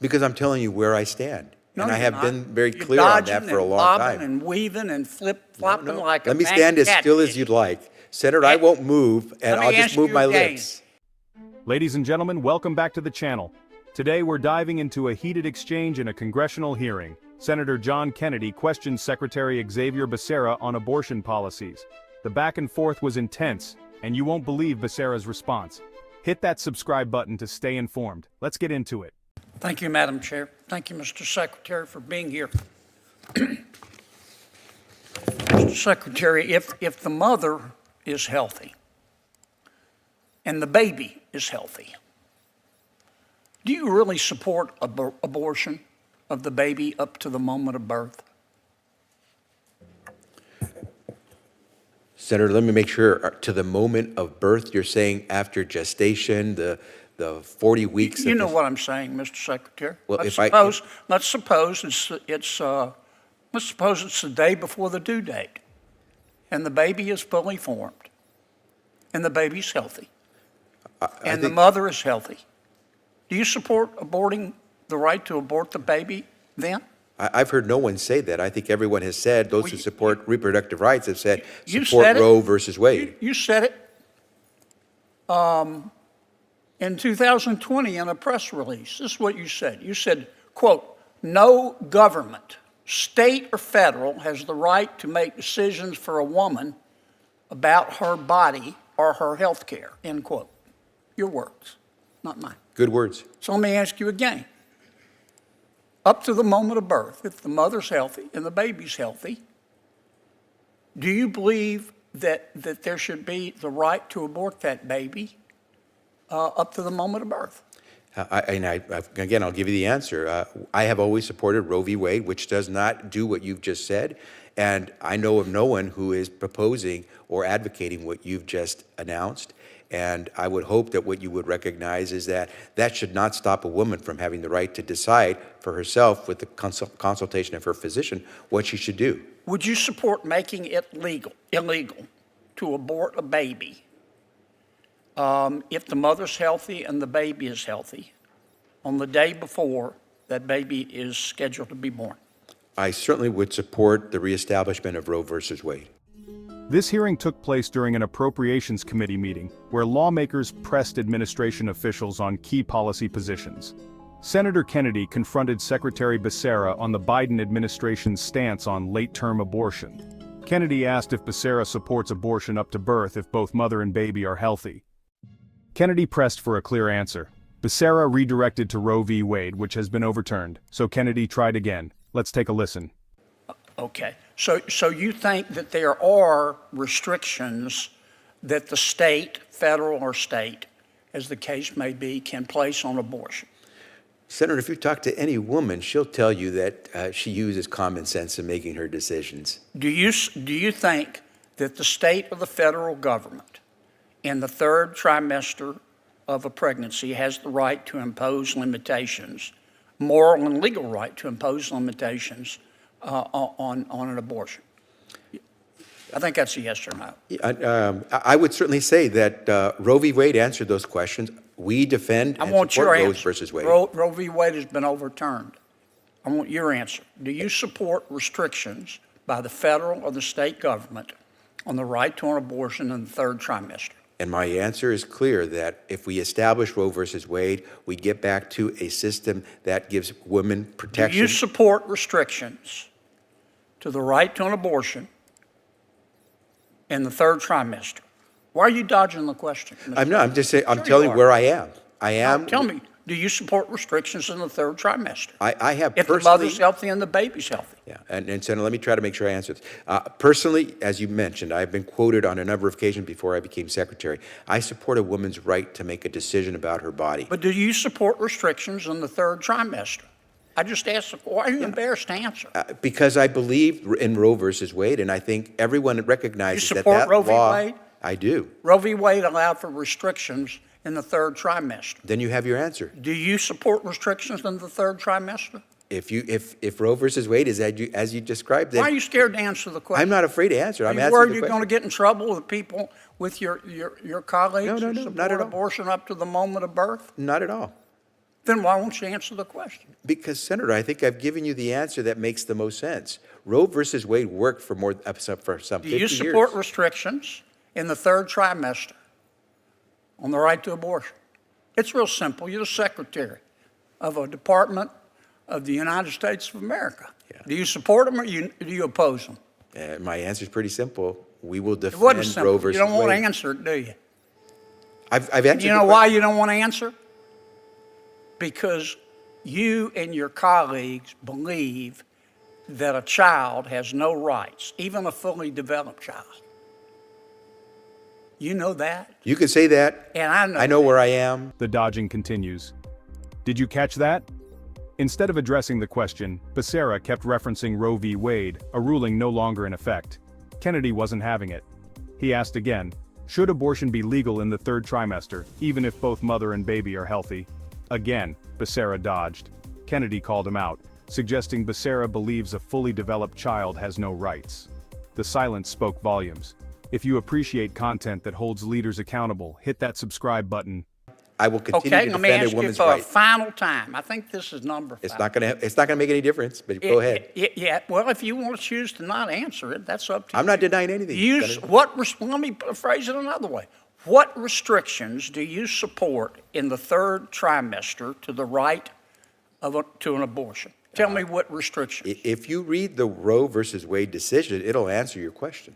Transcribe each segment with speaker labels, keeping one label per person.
Speaker 1: Because I'm telling you where I stand.
Speaker 2: No,
Speaker 1: And I
Speaker 2: you're
Speaker 1: have
Speaker 2: not.
Speaker 1: been very
Speaker 2: You're
Speaker 1: clear on that
Speaker 2: dodging
Speaker 1: for a
Speaker 2: and
Speaker 1: long
Speaker 2: bobbing
Speaker 1: time.
Speaker 2: and weaving and flip-flopping like a
Speaker 1: Let me
Speaker 2: bank
Speaker 1: stand as still as
Speaker 2: catfish.
Speaker 1: you'd like. Senator, I won't move, and
Speaker 2: Let me
Speaker 1: I'll just
Speaker 2: ask
Speaker 1: move
Speaker 2: you
Speaker 1: my
Speaker 2: again.
Speaker 1: lips.
Speaker 3: Ladies and gentlemen, welcome back to the channel. Today we're diving into a heated exchange in a congressional hearing. Senator John Kennedy questioned Secretary Xavier Becerra on abortion policies. The back and forth was intense, and you won't believe Becerra's response. Hit that subscribe button to stay informed. Let's get into it.
Speaker 2: Thank you, Madam Chair. Thank you, Mr. Secretary, for being here. Mr. Secretary, if the mother is healthy and the baby is healthy, do you really support abortion of the baby up to the moment of birth?
Speaker 1: Senator, let me make sure, to the moment of birth, you're saying after gestation, the 40 weeks?
Speaker 2: You know what I'm saying, Mr. Secretary.
Speaker 1: Well,
Speaker 2: let's suppose it's the day before the due date, and the baby is fully formed, and the baby's healthy, and the mother is healthy. Do you support aborting the right to abort the baby then?
Speaker 1: I've heard no one say that. I think everyone has said, those who support reproductive rights have said,
Speaker 2: You
Speaker 1: support
Speaker 2: said it.
Speaker 1: Roe versus Wade.
Speaker 2: You said it in 2020 in a press release. This is what you said. You said, quote, "No government, state or federal, has the right to make decisions for a woman about her body or her health care," end quote. Your words, not mine.
Speaker 1: Good words.
Speaker 2: So let me ask you again. Up to the moment of birth, if the mother's healthy and the baby's healthy, do you believe that there should be the right to abort that baby up to the moment of birth?
Speaker 1: Again, I'll give you the answer. I have always supported Roe v. Wade, which does not do what you've just said. And I know of no one who is proposing or advocating what you've just announced. And I would hope that what you would recognize is that that should not stop a woman from having the right to decide for herself, with the consultation of her physician, what she should do.
Speaker 2: Would you support making it illegal to abort a baby if the mother's healthy and the baby is healthy on the day before that baby is scheduled to be born?
Speaker 1: I certainly would support the reestablishment of Roe versus Wade.
Speaker 3: This hearing took place during an Appropriations Committee meeting, where lawmakers pressed administration officials on key policy positions. Senator Kennedy confronted Secretary Becerra on the Biden administration's stance on late-term abortion. Kennedy asked if Becerra supports abortion up to birth if both mother and baby are healthy. Kennedy pressed for a clear answer. Becerra redirected to Roe v. Wade, which has been overturned, so Kennedy tried again. Let's take a listen.
Speaker 2: Okay, so you think that there are restrictions that the state, federal or state, as the case may be, can place on abortion?
Speaker 1: Senator, if you talk to any woman, she'll tell you that she uses common sense in making her decisions.
Speaker 2: Do you think that the state or the federal government in the third trimester of a pregnancy has the right to impose limitations, moral and legal right to impose limitations on an abortion? I think that's a yes or no.
Speaker 1: I would certainly say that Roe v. Wade answered those questions. We defend and support Roe versus Wade.
Speaker 2: Roe v. Wade has been overturned. I want your answer. Do you support restrictions by the federal or the state government on the right to an abortion in the third trimester?
Speaker 1: And my answer is clear, that if we establish Roe versus Wade, we get back to a system that gives women protection.
Speaker 2: Do you support restrictions to the right to an abortion in the third trimester? Why are you dodging the question?
Speaker 1: I'm not. I'm just saying. I'm
Speaker 2: Sure
Speaker 1: telling
Speaker 2: you
Speaker 1: where I am. I am.
Speaker 2: Now, tell me, do you support restrictions in the third trimester?
Speaker 1: I have
Speaker 2: if
Speaker 1: personally.
Speaker 2: the mother's healthy and the baby's healthy.
Speaker 1: Yeah, and Senator, let me try to make sure I answer this. Personally, as you mentioned, I've been quoted on a number of occasions before I became secretary. I support a woman's right to make a decision about her body.
Speaker 2: But do you support restrictions in the third trimester? I just asked, why are you embarrassed to answer?
Speaker 1: Because I believe in Roe versus Wade, and I think everyone recognizes
Speaker 2: You
Speaker 1: that
Speaker 2: support
Speaker 1: that
Speaker 2: Roe v.
Speaker 1: law.
Speaker 2: Wade?
Speaker 1: I do.
Speaker 2: Roe v. Wade allowed for restrictions in the third trimester.
Speaker 1: Then you have your answer.
Speaker 2: Do you support restrictions in the third trimester?
Speaker 1: If Roe versus Wade is as you described, then
Speaker 2: why are you scared to answer the question?
Speaker 1: I'm not afraid to answer.
Speaker 2: Are
Speaker 1: I'm
Speaker 2: you
Speaker 1: asking
Speaker 2: worried
Speaker 1: the
Speaker 2: you're
Speaker 1: question.
Speaker 2: going to get in trouble with people, with your colleagues
Speaker 1: No,
Speaker 2: who
Speaker 1: not
Speaker 2: support
Speaker 1: at all.
Speaker 2: abortion up to the moment of birth?
Speaker 1: Not at all.
Speaker 2: Then why won't you answer the question?
Speaker 1: Because, Senator, I think I've given you the answer that makes the most sense. Roe versus Wade worked for some 50
Speaker 2: Do you
Speaker 1: years.
Speaker 2: support restrictions in the third trimester on the right to abortion? It's real simple. You're the secretary of a department of the United States of America.
Speaker 1: Yeah.
Speaker 2: Do you support them or do you oppose them?
Speaker 1: My answer is pretty simple. We will
Speaker 2: It
Speaker 1: defend
Speaker 2: wasn't simple.
Speaker 1: Roe versus
Speaker 2: You don't want to
Speaker 1: Wade.
Speaker 2: answer it, do you?
Speaker 1: I've answered
Speaker 2: You
Speaker 1: the
Speaker 2: know
Speaker 1: question.
Speaker 2: why you don't want to answer? Because you and your colleagues believe that a child has no rights, even a fully developed child. You know that?
Speaker 1: You can say that.
Speaker 2: And I know.
Speaker 1: I know where I am.
Speaker 3: The dodging continues. Did you catch that? Instead of addressing the question, Becerra kept referencing Roe v. Wade, a ruling no longer in effect. Kennedy wasn't having it. He asked again, should abortion be legal in the third trimester, even if both mother and baby are healthy? Again, Becerra dodged. Kennedy called him out, suggesting Becerra believes a fully developed child has no rights. The silence spoke volumes. If you appreciate content that holds leaders accountable, hit that subscribe button.
Speaker 1: I will continue
Speaker 2: Okay,
Speaker 1: to
Speaker 2: let me
Speaker 1: defend
Speaker 2: ask
Speaker 1: a
Speaker 2: you
Speaker 1: woman's
Speaker 2: for a
Speaker 1: right.
Speaker 2: final time. I think this is number 5.
Speaker 1: It's not gonna make any difference, but go ahead.
Speaker 2: Yeah, well, if you want to choose to not answer it, that's up to you.
Speaker 1: I'm not denying anything. Senator.
Speaker 2: Let me phrase it another way. What restrictions do you support in the third trimester to the right to an abortion? Tell me what restrictions.
Speaker 1: If you read the Roe versus Wade decision, it'll answer your question.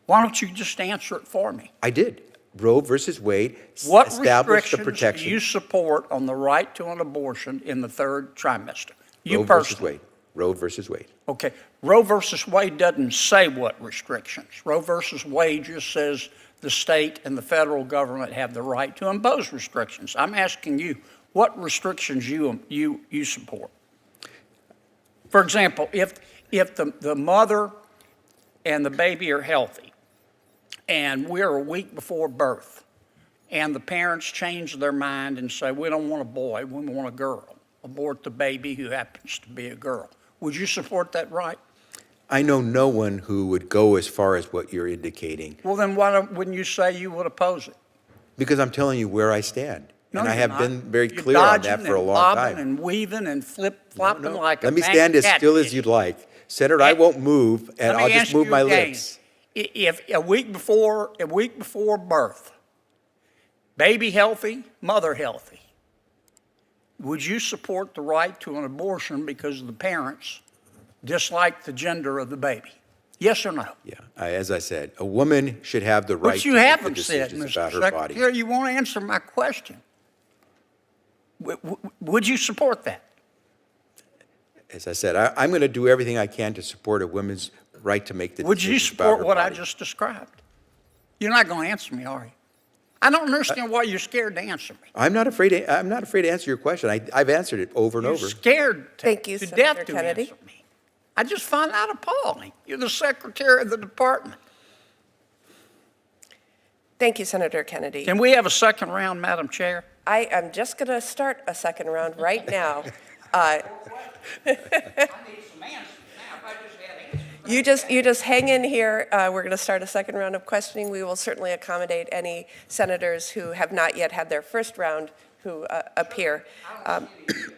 Speaker 2: Why don't you just answer it for me?
Speaker 1: I did. Roe versus Wade
Speaker 2: What
Speaker 1: established the
Speaker 2: restrictions
Speaker 1: protection.
Speaker 2: do you support on the right to an abortion in the third trimester? You
Speaker 1: Roe versus
Speaker 2: personally.
Speaker 1: Wade. Roe versus Wade.
Speaker 2: Okay. Roe versus Wade doesn't say what restrictions. Roe versus Wade just says the state and the federal government have the right to impose restrictions. I'm asking you, what restrictions you support? For example, if the mother and the baby are healthy, and we're a week before birth, and the parents change their mind and say, we don't want a boy, we want a girl, abort the baby who happens to be a girl, would you support that right?
Speaker 1: I know no one who would go as far as what you're indicating,
Speaker 2: Well, then wouldn't you say you would oppose it?
Speaker 1: because I'm telling you where I stand.
Speaker 2: No,
Speaker 1: And I
Speaker 2: you're
Speaker 1: have
Speaker 2: not.
Speaker 1: been very
Speaker 2: You're
Speaker 1: clear on that
Speaker 2: dodging
Speaker 1: for a
Speaker 2: and
Speaker 1: long
Speaker 2: lobbing
Speaker 1: time.
Speaker 2: and weaving and flip-flopping like a
Speaker 1: Let me
Speaker 2: bank
Speaker 1: stand as still as
Speaker 2: catfish.
Speaker 1: you'd like. Senator, I won't move, and
Speaker 2: Let
Speaker 1: I'll
Speaker 2: me
Speaker 1: just
Speaker 2: ask
Speaker 1: move
Speaker 2: you
Speaker 1: my
Speaker 2: again.
Speaker 1: lips.
Speaker 2: If a week before birth, baby healthy, mother healthy, would you support the right to an abortion because the parents dislike the gender of the baby? Yes or no?
Speaker 1: Yeah, as I said, a woman should have the right
Speaker 2: But you
Speaker 1: to make the
Speaker 2: haven't said,
Speaker 1: decisions
Speaker 2: Mr.
Speaker 1: about her body.
Speaker 2: Secretary, you won't answer my question. Would you support that?
Speaker 1: As I said, I'm going to do everything I can to support a woman's right to make the
Speaker 2: Would you
Speaker 1: decisions about
Speaker 2: support
Speaker 1: her
Speaker 2: what I
Speaker 1: body.
Speaker 2: just described? You're not going to answer me, are you? I don't understand why you're scared to answer me.
Speaker 1: I'm not afraid to answer your question. I've answered it over and
Speaker 2: You're
Speaker 1: over.
Speaker 2: scared
Speaker 4: Thank you,
Speaker 2: to
Speaker 4: Senator
Speaker 2: death to
Speaker 4: Kennedy.
Speaker 2: answer me. I just find that appalling. You're the secretary of the department.
Speaker 4: Thank you, Senator Kennedy.
Speaker 2: Can we have a second round, Madam Chair?
Speaker 4: I am just going to start a second round right now.
Speaker 2: I need some answers now. If I just had answers.
Speaker 4: You just hang in here. We're going to start a second round of questioning. We will certainly accommodate any senators who have not yet had their first round who appear.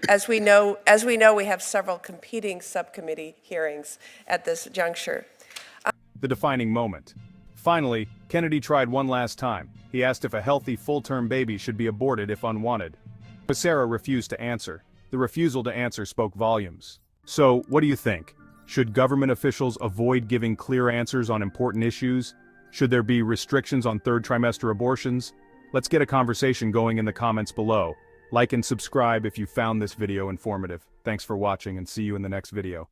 Speaker 4: As we know, we have several competing subcommittee hearings at this juncture.
Speaker 3: The defining moment. Finally, Kennedy tried one last time. He asked if a healthy full-term baby should be aborted if unwanted. Becerra refused to answer. The refusal to answer spoke volumes. So, what do you think? Should government officials avoid giving clear answers on important issues? Should there be restrictions on third trimester abortions? Let's get a conversation going in the comments below. Like and subscribe if you found this video informative. Thanks for watching and see you in the next video.